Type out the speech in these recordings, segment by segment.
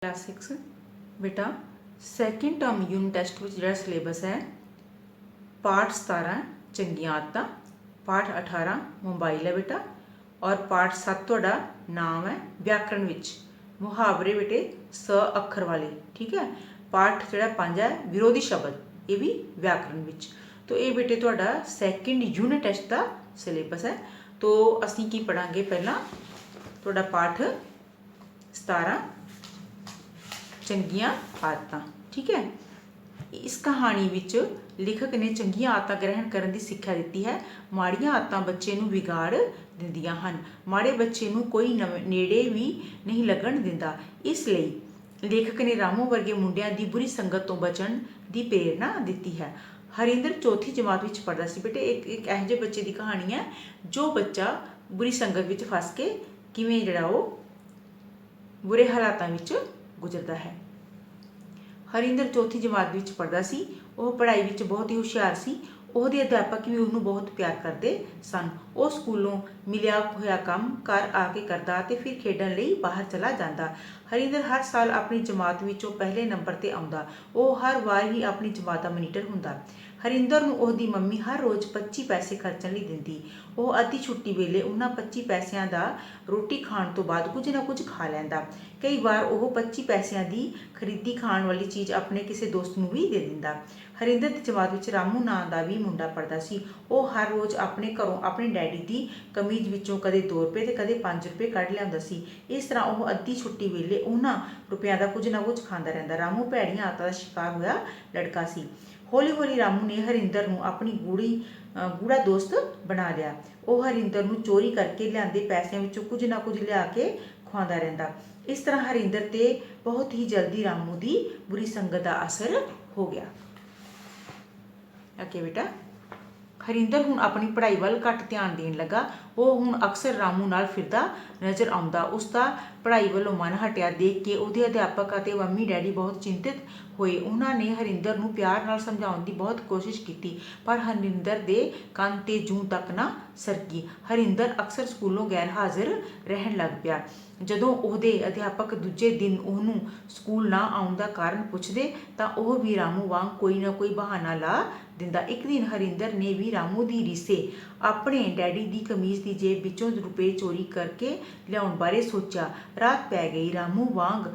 Class 6 बेटा second term unit test में जो सिलेबस है पाठ 17 चंगियां आदतां, पाठ 18 मोबाइल है बेटा और पाठ 7 तुहाडा नाम है व्याकरण विच मुहावरे बेटे स अखर वाले। ठीक है, पाठ जो 5 है विरोधी शब्द, ये भी व्याकरण विच। तो ये बेटे तुहाडा सैकेंड यूनिट टैसट का सिलेबस है। तो असीं की पढ़ांगे, पहला तुहाडा पाठ 17 चंगियां आदतां। ठीक है, इस कहानी विच लेखक ने चंगियां आदतां ग्रहण करन दी सिੱਖਿਆ ਦਿੱਤੀ है। माड़ियां आदतां बच्चे नूं विगाड़ दिंदियां हन, माड़े बच्चे नूं कोई नेड़े भी नहीं लगण दिंदा। इसलिए लेखक ने रामू वर्गे मुंडियां दी बुरी संगत तो बचण दी प्रेरणा दित्ती है। हरिंदर चौथी जमात विच पढ़दा सी बेटे। एक ਇਹੋ ਜਿਹੇ बच्चे की कहानी है जो बच्चा बुरी संगत विच फस के किवें जिहड़ा ਉਹ बुरे हालातां विच गुजरदा है। हरिंदर चौथी जमात विच पढ़दा सी। ਉਹ पढ़ाई विच बहुत ही ਹੁਸ਼ਿਆਰ ਸੀ। ਉਹਦੇ ਅਧਿਆਪਕ ਵੀ ਉਹਨੂੰ ਬਹੁਤ ਪਿਆਰ ਕਰਦੇ ਸਨ। ਉਹ ਸਕੂਲੋਂ ਮਿਲਿਆ ਹੋਇਆ ਕੰਮ ਘਰ ਆ ਕੇ ਕਰਦਾ ਅਤੇ ਫਿਰ ਖੇਡਣ ਲਈ ਬਾਹਰ ਚਲਾ ਜਾਂਦਾ। ਹਰਿੰਦਰ ਹਰ ਸਾਲ ਆਪਣੀ ਜਮਾਤ ਵਿੱਚੋਂ ਪਹਿਲੇ ਨੰਬਰ 'ਤੇ ਆਉਂਦਾ। ਉਹ ਹਰ ਵਾਰ ਹੀ ਆਪਣੀ ਜਮਾਤ ਦਾ ਮੋਨੀਟਰ ਹੁੰਦਾ। ਹਰਿੰਦਰ ਨੂੰ ਉਹਦੀ ਮੰਮੀ ਹਰ ਰੋਜ਼ 25 ਪੈਸੇ ਖਰਚਣ ਲਈ ਦਿੰਦੀ। ਉਹ ਅੱਧੀ ਛੁੱਟੀ ਵੇਲੇ ਉਹਨਾਂ 25 ਪੈਸਿਆਂ ਦਾ ਰੋਟੀ ਖਾਣ ਤੋਂ ਬਾਅਦ ਕੁਝ ਨਾ ਕੁਝ ਖਾ ਲੈਂਦਾ। ਕਈ ਵਾਰ ਉਹ 25 ਪੈਸਿਆਂ ਦੀ ਖਰੀਦੀ ਖਾਣ ਵਾਲੀ ਚੀਜ਼ ਆਪਣੇ ਕਿਸੇ ਦੋਸਤ ਨੂੰ ਵੀ ਦੇ ਦਿੰਦਾ। ਹਰਿੰਦਰ ਦੀ ਜਮਾਤ ਵਿੱਚ ਰਾਮੂ ਨਾਂ ਦਾ ਵੀ ਮੁੰਡਾ ਪੜ੍ਹਦਾ ਸੀ। ਉਹ ਹਰ ਰੋਜ਼ ਆਪਣੇ ਘਰੋਂ ਆਪਣੇ ਡੈਡੀ ਦੀ ਕਮੀਜ਼ ਵਿੱਚੋਂ ਕਦੇ 2 ਰੁਪਏ ਤੇ ਕਦੇ 5 ਰੁਪਏ ਕੱਢ ਲਿਆਉਂਦਾ ਸੀ। ਇਸ ਤਰ੍ਹਾਂ ਉਹ ਅੱਧੀ ਛੁੱਟੀ ਵੇਲੇ ਉਹਨਾਂ ਰੁਪਇਆਂ ਦਾ ਕੁਝ ਨਾ ਕੁਝ ਖਾਂਦਾ ਰਹਿੰਦਾ। ਰਾਮੂ ਭੈੜੀਆਂ ਆਦਤਾਂ ਦਾ ਸ਼ਿਕਾਰ ਹੋਇਆ ਲੜਕਾ ਸੀ। ਹੌਲੀ ਹੌਲੀ ਰਾਮੂ ਨੇ ਹਰਿੰਦਰ ਨੂੰ ਆਪਣੀ ਗੂੜਾ ਦੋਸਤ ਬਣਾ ਲਿਆ। ਉਹ ਹਰਿੰਦਰ ਨੂੰ ਚੋਰੀ ਕਰਕੇ ਲਿਆਂਦੇ ਪੈਸਿਆਂ ਵਿੱਚੋਂ ਕੁਝ ਨਾ ਕੁਝ ਲਿਆ ਕੇ ਖਵਾਉਂਦਾ ਰਹਿੰਦਾ। ਇਸ ਤਰ੍ਹਾਂ ਹਰਿੰਦਰ ਤੇ ਬਹੁਤ ਹੀ ਜਲਦੀ ਰਾਮੂ ਦੀ ਬੁਰੀ ਸੰਗਤ ਦਾ ਅਸਰ ਹੋ ਗਿਆ। ਅੱਗੇ ਬੇਟਾ ਹਰਿੰਦਰ ਹੁਣ ਆਪਣੀ ਪੜ੍ਹਾਈ ਵੱਲ ਘੱਟ ਧਿਆਨ ਦੇਣ ਲੱਗਾ। ਉਹ ਹੁਣ ਅਕਸਰ ਰਾਮੂ ਨਾਲ ਫਿਰਦਾ ਨਜ਼ਰ ਆਉਂਦਾ। ਉਸ ਦਾ ਪੜ੍ਹਾਈ ਵੱਲੋਂ ਮਨ ਹਟਿਆ ਦੇਖ ਕੇ ਉਹਦੇ ਅਧਿਆਪਕ ਅਤੇ ਮੰਮੀ ਡੈਡੀ ਬਹੁਤ ਚਿੰਤਿਤ ਹੋਏ। ਉਹਨਾਂ ਨੇ ਹਰਿੰਦਰ ਨੂੰ ਪਿਆਰ ਨਾਲ ਸਮਝਾਉਣ ਦੀ ਬਹੁਤ ਕੋਸ਼ਿਸ਼ ਕੀਤੀ, ਪਰ ਹਰਿੰਦਰ ਦੇ ਕੰਨ 'ਤੇ ਜੂੰ ਤੱਕ ਨਾ ਸਰਕੀ। ਹਰਿੰਦਰ ਅਕਸਰ ਸਕੂਲੋਂ ਗੈਰ ਹਾਜ਼ਰ ਰਹਿਣ ਲੱਗ ਪਿਆ। ਜਦੋਂ ਉਹਦੇ ਅਧਿਆਪਕ ਦੂਜੇ ਦਿਨ ਉਹਨੂੰ ਸਕੂਲ ਨਾ ਆਉਣ ਦਾ ਕਾਰਨ ਪੁੱਛਦੇ ਤਾਂ ਉਹ ਵੀ ਰਾਮੂ ਵਾਂਗ ਕੋਈ ਨਾ ਕੋਈ ਬਹਾਨਾ ਲਾ ਦਿੰਦਾ। ਇੱਕ ਦਿਨ ਹਰਿੰਦਰ ਨੇ ਵੀ ਰਾਮੂ ਦੀ ਰੀਸੇ ਆਪਣੇ ਡੈਡੀ ਦੀ ਕਮੀਜ਼ ਦੀ ਜੇਬ ਵਿੱਚੋਂ ਰੁਪਏ ਚੋਰੀ ਕਰਕੇ ਲਿਆਉਣ ਬਾਰੇ ਸੋਚਿਆ। ਰਾਤ ਪੈ ਗਈ। ਰਾਮੂ ਵਾਂਗ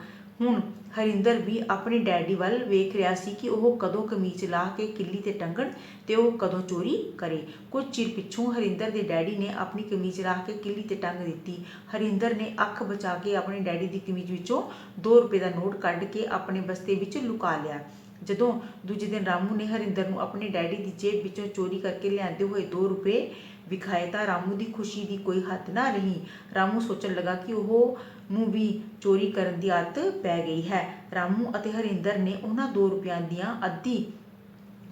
ਹੁਣ ਹਰਿੰਦਰ ਵੀ ਆਪਣੇ ਡੈਡੀ ਵੱਲ ਵੇਖ ਰਿਹਾ ਸੀ ਕਿ ਉਹ ਕਦੋਂ ਕਮੀਜ਼ ਲਾਹ ਕੇ ਕਿੱਲੀ 'ਤੇ ਟੰਗਣ ਤੇ ਉਹ ਕਦੋਂ ਚੋਰੀ ਕਰੇ। ਕੁਝ ਚਿਰ ਪਿੱਛੋਂ ਹਰਿੰਦਰ ਦੇ ਡੈਡੀ ਨੇ ਆਪਣੀ ਕਮੀਜ਼ ਲਾਹ ਕੇ ਕਿੱਲੀ 'ਤੇ ਟੰਗ ਦਿੱਤੀ। ਹਰਿੰਦਰ ਨੇ ਅੱਖ ਬਚਾ ਕੇ ਆਪਣੇ ਡੈਡੀ ਦੀ ਕਮੀਜ਼ ਵਿੱਚੋਂ 2 ਰੁਪਏ ਦਾ ਨੋਟ ਕੱਢ ਕੇ ਆਪਣੇ ਬਸਤੇ ਵਿੱਚ ਲੁਕਾ ਲਿਆ। ਜਦੋਂ ਦੂਜੇ ਦਿਨ ਰਾਮੂ ਨੇ ਹਰਿੰਦਰ ਨੂੰ ਆਪਣੇ ਡੈਡੀ ਦੀ ਜੇਬ ਵਿੱਚੋਂ ਚੋਰੀ ਕਰਕੇ ਲਿਆਂਦੇ ਹੋਏ 2 ਰੁਪਏ ਵਿਖਾਏ ਤਾਂ ਰਾਮੂ ਦੀ ਖੁਸ਼ੀ ਦੀ ਕੋਈ ਹੱਦ ਨਾ ਰਹੀ। ਰਾਮੂ ਸੋਚਣ ਲੱਗਾ ਕਿ ਉਹ ਨੂੰ ਵੀ ਚੋਰੀ ਕਰਨ ਦੀ ਆਦਤ ਪੈ ਗਈ ਹੈ। ਰਾਮੂ ਅਤੇ ਹਰਿੰਦਰ ਨੇ ਉਹਨਾਂ 2 ਰੁਪਇਆਂ ਦੀਆਂ ਅੱਧੀ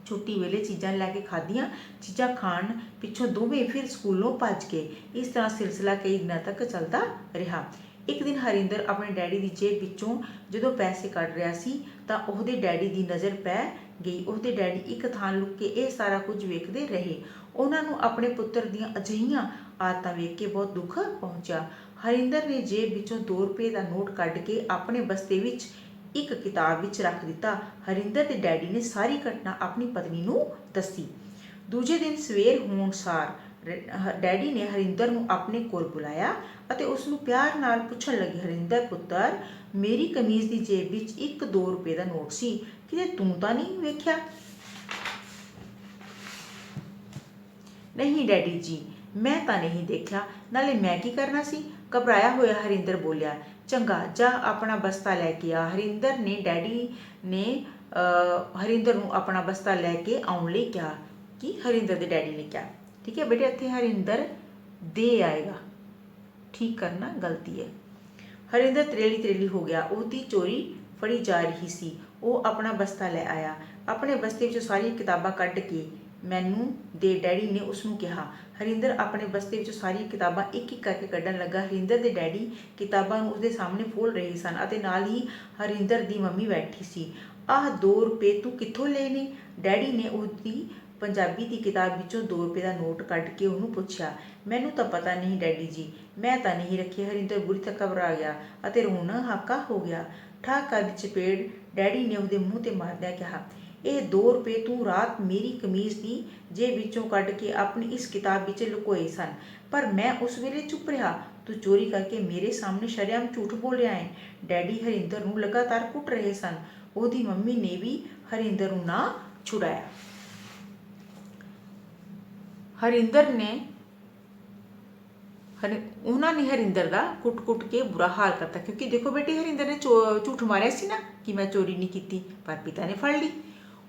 ਛੁੱਟੀ ਵੇਲੇ ਚੀਜ਼ਾਂ ਲੈ ਕੇ ਖਾਧੀਆਂ। ਚੀਜ਼ਾਂ ਖਾਣ ਪਿੱਛੋਂ ਦੋਵੇਂ ਫਿਰ ਸਕੂਲੋਂ ਭੱਜ ਗਏ। ਇਸ ਤਰ੍ਹਾਂ ਸਿਲਸਿਲਾ ਕਈ ਦਿਨਾਂ ਤੱਕ ਚੱਲਦਾ ਰਿਹਾ। ਇੱਕ ਦਿਨ ਹਰਿੰਦਰ ਆਪਣੇ ਡੈਡੀ ਦੀ ਜੇਬ ਵਿੱਚੋਂ ਜਦੋਂ ਪੈਸੇ ਕੱਢ ਰਿਹਾ ਸੀ ਤਾਂ ਉਹਦੇ ਡੈਡੀ ਦੀ ਨਜ਼ਰ ਪੈ ਗਈ। ਉਹਦੇ ਡੈਡੀ ਇੱਕ ਥਾਂ ਲੁੱਕ ਕੇ ਇਹ ਸਾਰਾ ਕੁਝ ਵੇਖਦੇ ਰਹੇ। ਉਹਨਾਂ ਨੂੰ ਆਪਣੇ ਪੁੱਤਰ ਦੀਆਂ ਅਜਿਹੀਆਂ ਆਦਤਾਂ ਵੇਖ ਕੇ ਬਹੁਤ ਦੁੱਖ ਪਹੁੰਚਿਆ। ਹਰਿੰਦਰ ਨੇ ਜੇਬ ਵਿੱਚੋਂ 2 ਰੁਪਏ ਦਾ ਨੋਟ ਕੱਢ ਕੇ ਆਪਣੇ ਬਸਤੇ ਵਿੱਚ ਇੱਕ ਕਿਤਾਬ ਵਿੱਚ ਰੱਖ ਦਿੱਤਾ। ਹਰਿੰਦਰ ਦੇ ਡੈਡੀ ਨੇ ਸਾਰੀ ਘਟਨਾ ਆਪਣੀ ਪਤਨੀ ਨੂੰ ਦੱਸੀ। ਦੂਜੇ ਦਿਨ ਸਵੇਰ ਹੋਣ ਸਾਰ ਡੈਡੀ ਨੇ ਹਰਿੰਦਰ ਨੂੰ ਆਪਣੇ ਕੋਲ ਬੁਲਾਇਆ ਅਤੇ ਉਸ ਨੂੰ ਪਿਆਰ ਨਾਲ ਪੁੱਛਣ ਲੱਗੇ, ਹਰਿੰਦਰ ਪੁੱਤਰ, ਮੇਰੀ ਕਮੀਜ਼ ਦੀ ਜੇਬ ਵਿੱਚ ਇੱਕ 2 ਰੁਪਏ ਦਾ ਨੋਟ ਸੀ, ਕਿਤੇ ਤੂੰ ਤਾਂ ਨਹੀਂ ਵੇਖਿਆ? ਨਹੀਂ ਡੈਡੀ ਜੀ, ਮੈਂ ਤਾਂ ਨਹੀਂ ਦੇਖਿਆ, ਨਾਲੇ ਮੈਂ ਕੀ ਕਰਨਾ ਸੀ? ਘਬਰਾਇਆ ਹੋਇਆ ਹਰਿੰਦਰ ਬੋਲਿਆ। ਚੰਗਾ, ਜਾ ਆਪਣਾ ਬਸਤਾ ਲੈ ਕੇ ਆ। ਹਰਿੰਦਰ ਨੇ ਡੈਡੀ ਨੇ ਹਰਿੰਦਰ ਨੂੰ ਆਪਣਾ ਬਸਤਾ ਲੈ ਕੇ ਆਉਣ ਲਈ ਕਿਹਾ। ਕਿ ਹਰਿੰਦਰ ਦੇ ਡੈਡੀ ਨੇ ਕਿਹਾ। ਠੀਕ ਹੈ ਬੇਟੇ, ਇੱਥੇ ਹਰਿੰਦਰ ਦੇ ਆਏਗਾ, ਠੀਕ ਕਰਨਾ ਗਲਤੀ ਹੈ। ਹਰਿੰਦਰ ਤਰੇਲੀ ਹੋ ਗਿਆ। ਉਹਦੀ ਚੋਰੀ ਫੜੀ ਜਾ ਰਹੀ ਸੀ। ਉਹ ਆਪਣਾ ਬਸਤਾ ਲੈ ਆਇਆ। ਆਪਣੇ ਬਸਤੇ ਵਿੱਚੋਂ ਸਾਰੀਆਂ ਕਿਤਾਬਾਂ ਕੱਢ ਕੇ ਮੈਨੂੰ ਦੇ, ਡੈਡੀ ਨੇ ਉਸ ਨੂੰ ਕਿਹਾ। ਹਰਿੰਦਰ ਆਪਣੇ ਬਸਤੇ ਵਿੱਚੋਂ ਸਾਰੀਆਂ ਕਿਤਾਬਾਂ ਇੱਕ ਇੱਕ ਕਰਕੇ ਕੱਢਣ ਲੱਗਾ। ਹਰਿੰਦਰ ਦੇ ਡੈਡੀ ਕਿਤਾਬਾਂ ਨੂੰ ਉਸਦੇ ਸਾਹਮਣੇ ਫੋਲ ਰਹੇ ਸਨ ਅਤੇ ਨਾਲ ਹੀ ਹਰਿੰਦਰ ਦੀ ਮੰਮੀ ਬੈਠੀ ਸੀ। ਆਹ 2 ਰੁਪਏ ਤੂੰ ਕਿੱਥੋਂ ਲਏ ਨੇ? ਡੈਡੀ ਨੇ ਉਹਦੀ ਪੰਜਾਬੀ ਦੀ ਕਿਤਾਬ ਵਿੱਚੋਂ 2 ਰੁਪਏ ਦਾ ਨੋਟ ਕੱਢ ਕੇ ਉਹਨੂੰ ਪੁੱਛਿਆ। ਮੈਨੂੰ ਤਾਂ ਪਤਾ ਨਹੀਂ ਡੈਡੀ ਜੀ, ਮੈਂ ਤਾਂ ਨਹੀਂ ਰੱਖੇ। ਹਰਿੰਦਰ ਬੁਰੀ ਤਰ੍ਹਾਂ ਘਬਰਾ ਗਿਆ ਅਤੇ ਰੋਣਾ ਹਾਕਾ ਹੋ ਗਿਆ। ਠਾਕਾ ਦੀ ਚਪੇੜ ਡੈਡੀ ਨੇ ਉਹਦੇ ਮੂੰਹ 'ਤੇ ਮਾਰਦਿਆਂ ਕਿਹਾ, ਇਹ 2 ਰੁਪਏ ਤੂੰ ਰਾਤ ਮੇਰੀ ਕਮੀਜ਼ ਦੀ ਜੇਬ ਵਿੱਚੋਂ ਕੱਢ ਕੇ ਆਪਣੀ ਇਸ ਕਿਤਾਬ ਵਿੱਚ ਲੁਕੋਏ ਸਨ, ਪਰ ਮੈਂ ਉਸ ਵੇਲੇ ਚੁੱਪ ਰਿਹਾ। ਤੂੰ ਚੋਰੀ ਕਰਕੇ ਮੇਰੇ ਸਾਹਮਣੇ ਸ਼ਰੇਆਮ ਝੂਠ ਬੋਲਿਆ ਹੈ। ਡੈਡੀ ਹਰਿੰਦਰ ਨੂੰ ਲਗਾਤਾਰ ਕੁੱਟ ਰਹੇ ਸਨ। ਉਹਦੀ ਮੰਮੀ ਨੇ ਵੀ ਹਰਿੰਦਰ ਨੂੰ ਨਾ ਛੁਡਾਇਆ। ਉਹਨਾਂ ਨੇ ਹਰਿੰਦਰ ਦਾ ਕੁੱਟ-ਕੁੱਟ ਕੇ ਬੁਰਾ ਹਾਲ ਕਰਤਾ, ਕਿਉਂਕਿ ਦੇਖੋ ਬੇਟੇ, ਹਰਿੰਦਰ ਨੇ ਝੂਠ ਮਾਰਿਆ ਸੀ ਨਾ ਕਿ ਮੈਂ ਚੋਰੀ ਨਹੀਂ ਕੀਤੀ, ਪਰ ਪਿਤਾ ਨੇ ਫੜ ਲਈ।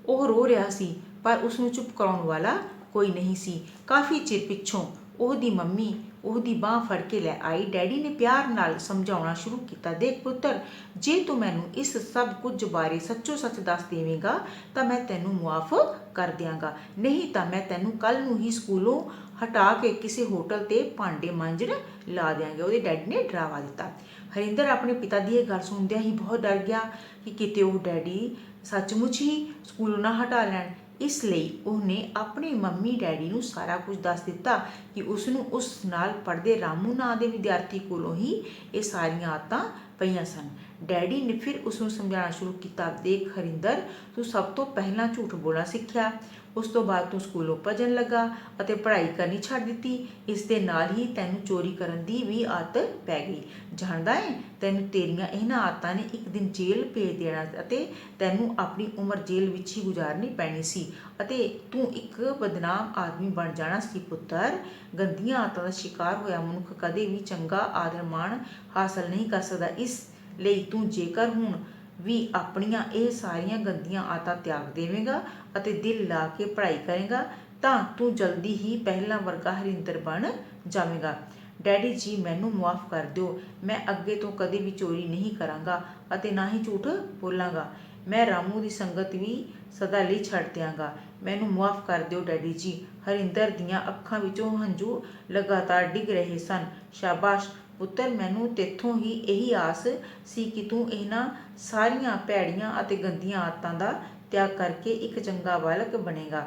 ਉਹ ਰੋ ਰਿਹਾ ਸੀ, ਪਰ ਉਸਨੂੰ ਚੁੱਪ ਕਰਾਉਣ ਵਾਲਾ ਕੋਈ ਨਹੀਂ ਸੀ। ਕਾਫੀ ਚਿਰ ਪਿੱਛੋਂ ਉਹਦੀ ਮੰਮੀ ਉਹਦੀ ਬਾਂਹ ਫੜ ਕੇ ਲੈ ਆਈ। ਡੈਡੀ ਨੇ ਪਿਆਰ ਨਾਲ ਸਮਝਾਉਣਾ ਸ਼ੁਰੂ ਕੀਤਾ, ਦੇਖ ਪੁੱਤਰ, ਜੇ ਤੂੰ ਮੈਨੂੰ ਇਸ ਸਭ ਕੁਝ ਬਾਰੇ ਸੱਚੋ ਸੱਚ ਦੱਸ ਦੇਵੇਂਗਾ ਤਾਂ ਮੈਂ ਤੈਨੂੰ ਮੁਆਫ ਕਰ ਦਿਆਂਗਾ, ਨਹੀਂ ਤਾਂ ਮੈਂ ਤੈਨੂੰ ਕੱਲ੍ਹ ਨੂੰ ਹੀ ਸਕੂਲੋਂ ਹਟਾ ਕੇ ਕਿਸੇ ਹੋਟਲ 'ਤੇ ਭਾਂਡੇ ਮਾਂਜਣ ਲਾ ਦਿਆਂਗੇ। ਉਹਦੇ ਡੈਡੀ ਨੇ ਡਰਾਵਾ ਦਿੱਤਾ। ਹਰਿੰਦਰ ਆਪਣੇ ਪਿਤਾ ਦੀ ਇਹ ਗੱਲ ਸੁਣਦਿਆਂ ਹੀ ਬਹੁਤ ਡਰ ਗਿਆ ਕਿ ਕਿਤੇ ਉਹ ਡੈਡੀ ਸੱਚਮੁੱਚ ਹੀ ਸਕੂਲੋਂ ਨਾ ਹਟਾ ਲੈਣ। ਇਸ ਲਈ ਉਹਨੇ ਆਪਣੇ ਮੰਮੀ ਡੈਡੀ ਨੂੰ ਸਾਰਾ ਕੁਝ ਦੱਸ ਦਿੱਤਾ ਕਿ ਉਸਨੂੰ ਉਸ ਨਾਲ ਪੜ੍ਹਦੇ ਰਾਮੂ ਨਾਂ ਦੇ ਵਿਦਿਆਰਥੀ ਕੋਲੋਂ ਹੀ ਇਹ ਸਾਰੀਆਂ ਆਦਤਾਂ ਪਈਆਂ ਸਨ। ਡੈਡੀ ਨੇ ਫਿਰ ਉਸਨੂੰ ਸਮਝਾਉਣਾ ਸ਼ੁਰੂ ਕੀਤਾ, ਦੇਖ ਹਰਿੰਦਰ, ਤੂੰ ਸਭ ਤੋਂ ਪਹਿਲਾਂ ਝੂਠ ਬੋਲਣਾ ਸਿੱਖਿਆ, ਉਸ ਤੋਂ ਬਾਅਦ ਤੂੰ ਸਕੂਲੋਂ ਭੱਜਣ ਲੱਗਾ ਅਤੇ ਪੜ੍ਹਾਈ ਕਰਨੀ ਛੱਡ ਦਿੱਤੀ। ਇਸ ਦੇ ਨਾਲ ਹੀ ਤੈਨੂੰ ਚੋਰੀ ਕਰਨ ਦੀ ਵੀ ਆਦਤ ਪੈ ਗਈ। ਜਾਣਦਾ ਹੈ, ਤੈਨੂੰ ਤੇਰੀਆਂ ਇਹਨਾਂ ਆਦਤਾਂ ਨੇ ਇੱਕ ਦਿਨ ਜੇਲ੍ਹ ਭੇਜ ਦੇਣਾ ਅਤੇ ਤੈਨੂੰ ਆਪਣੀ ਉਮਰ ਜੇਲ੍ਹ ਵਿੱਚ ਹੀ ਗੁਜ਼ਾਰਨੀ ਪੈਣੀ ਸੀ ਅਤੇ ਤੂੰ ਇੱਕ ਬਦਨਾਮ ਆਦਮੀ ਬਣ ਜਾਣਾ ਸੀ। ਪੁੱਤਰ, ਗੰਦੀਆਂ ਆਦਤਾਂ ਦਾ ਸ਼ਿਕਾਰ ਹੋਇਆ ਮਨੁੱਖ ਕਦੇ ਵੀ ਚੰਗਾ ਆਦਰ ਮਾਣ ਹਾਸਲ ਨਹੀਂ ਕਰ ਸਕਦਾ। ਇਸ ਲਈ ਤੂੰ ਜੇਕਰ ਹੁਣ ਵੀ ਆਪਣੀਆਂ ਇਹ ਸਾਰੀਆਂ ਗੰਦੀਆਂ ਆਦਤਾਂ ਤਿਆਗ ਦੇਵੇਂਗਾ ਅਤੇ ਦਿਲ ਲਾ ਕੇ ਪੜ੍ਹਾਈ ਕਰੇਗਾ ਤਾਂ ਤੂੰ ਜਲਦੀ ਹੀ ਪਹਿਲਾਂ ਵਰਗਾ ਹਰਿੰਦਰ ਬਣ ਜਾਵੇਂਗਾ। ਡੈਡੀ ਜੀ, ਮੈਨੂੰ ਮੁਆਫ ਕਰ ਦਿਓ। ਮੈਂ ਅੱਗੇ ਤੋਂ ਕਦੇ ਵੀ ਚੋਰੀ ਨਹੀਂ ਕਰਾਂਗਾ ਅਤੇ ਨਾ ਹੀ ਝੂਠ ਬੋਲਾਂਗਾ। ਮੈਂ ਰਾਮੂ ਦੀ ਸੰਗਤ ਵੀ ਸਦਾ ਲਈ ਛੱਡ ਦਿਆਂਗਾ। ਮੈਨੂੰ ਮੁਆਫ ਕਰ ਦਿਓ ਡੈਡੀ ਜੀ। ਹਰਿੰਦਰ ਦੀਆਂ ਅੱਖਾਂ ਵਿੱਚੋਂ ਹੰਝੂ ਲਗਾਤਾਰ ਡਿੱਗ ਰਹੇ ਸਨ। ਸ਼ਾਬਾਸ਼ ਪੁੱਤਰ, ਮੈਨੂੰ ਤੇਥੋਂ ਹੀ ਇਹੀ ਆਸ ਸੀ ਕਿ ਤੂੰ ਇਹਨਾਂ ਸਾਰੀਆਂ ਭੈੜੀਆਂ ਅਤੇ ਗੰਦੀਆਂ ਆਦਤਾਂ ਦਾ ਤਿਆਗ ਕਰਕੇ ਇੱਕ ਚੰਗਾ ਬਾਲਕ ਬਣੇਗਾ।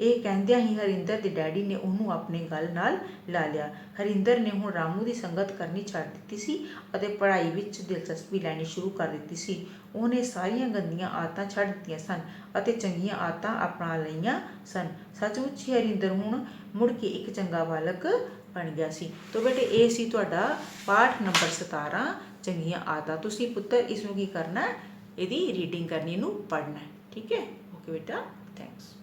ਇਹ ਕਹਿੰਦਿਆਂ ਹੀ ਹਰਿੰਦਰ ਦੇ ਡੈਡੀ ਨੇ ਉਹਨੂੰ ਆਪਣੇ ਗਲ ਨਾਲ ਲਾ ਲਿਆ। ਹਰਿੰਦਰ ਨੇ ਹੁਣ ਰਾਮੂ ਦੀ ਸੰਗਤ ਕਰਨੀ ਛੱਡ ਦਿੱਤੀ ਸੀ ਅਤੇ ਪੜ੍ਹਾਈ ਵਿੱਚ ਦਿਲਚਸਪੀ ਲੈਣੀ ਸ਼ੁਰੂ ਕਰ ਦਿੱਤੀ ਸੀ। ਉਹਨੇ ਸਾਰੀਆਂ ਗੰਦੀਆਂ ਆਦਤਾਂ ਛੱਡ ਦਿੱਤੀਆਂ ਸਨ ਅਤੇ ਚੰਗੀਆਂ ਆਦਤਾਂ ਅਪਣਾ ਲਈਆਂ ਸਨ। ਸੱਚਮੁੱਚ ਹੀ ਹਰਿੰਦਰ ਹੁਣ ਮੁੜ ਕੇ ਇੱਕ ਚੰਗਾ ਬਾਲਕ ਬਣ ਗਿਆ ਸੀ। ਤੋ ਬੇਟੇ, ਇਹ ਸੀ ਤੁਹਾਡਾ ਪਾਠ ਨੰਬਰ 17, ਚੰਗੀਆਂ ਆਦਤਾਂ। ਤੁਸੀਂ ਪੁੱਤਰ ਇਸ ਨੂੰ ਕੀ ਕਰਨਾ, ਇਹਦੀ ਰੀਡਿੰਗ ਕਰਨੀ, ਇਹਨੂੰ ਪੜ੍ਹਨਾ, ਠੀਕ ਹੈ। ਓਕੇ ਬੇਟਾ, ਥੈਂਕਸ।